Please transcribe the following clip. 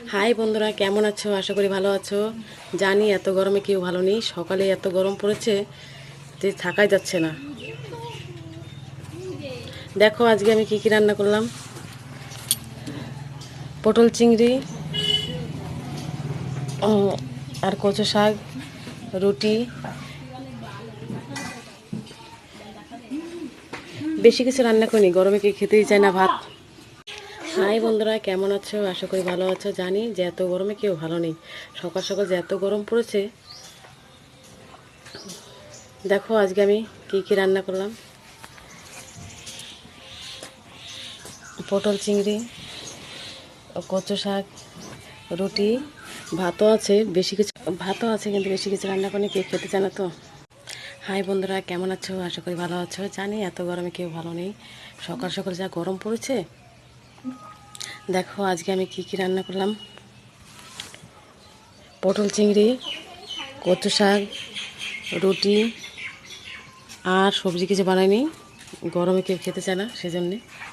High বন্ধুরা, কেমন আছো? আশা করি ভালো আছো। জানি এত গরমে কেউ ভালো নেই। সকালে এত গরম পড়েছে যে থাকাই যাচ্ছে না। দেখো আজকে আমি কি কি রান্না করলাম। পটল চিংড়ি, আর কচু শাক, রুটি। বেশি কিছু রান্না করিনি, গরমে কেউ খেতেই চায় না ভাত। হাই বন্ধুরা, কেমন আছো? আশা করি ভালো আছো। জানি যে এত গরমে কেউ ভালো নেই। সকাল সকাল যে এত গরম পড়েছে। দেখো আজকে আমি কি কি রান্না করলাম। পটল চিংড়ি, কচু শাক, রুটি, ভাতও আছে কিন্তু বেশি কিছু রান্না করে কেউ খেতে চায় না তো। হাই বন্ধুরা, কেমন আছো? আশা করি ভালো আছো। জানি এত গরমে কেউ ভালো নেই। সকাল সকাল যা গরম পড়েছে। দেখো আজকে আমি কি কি রান্না করলাম। পটল চিংড়ি, কচু শাক, রুটি, আর সবজি কিছু বানাইনি। গরমে কেউ খেতে চায় না সেজন্যে।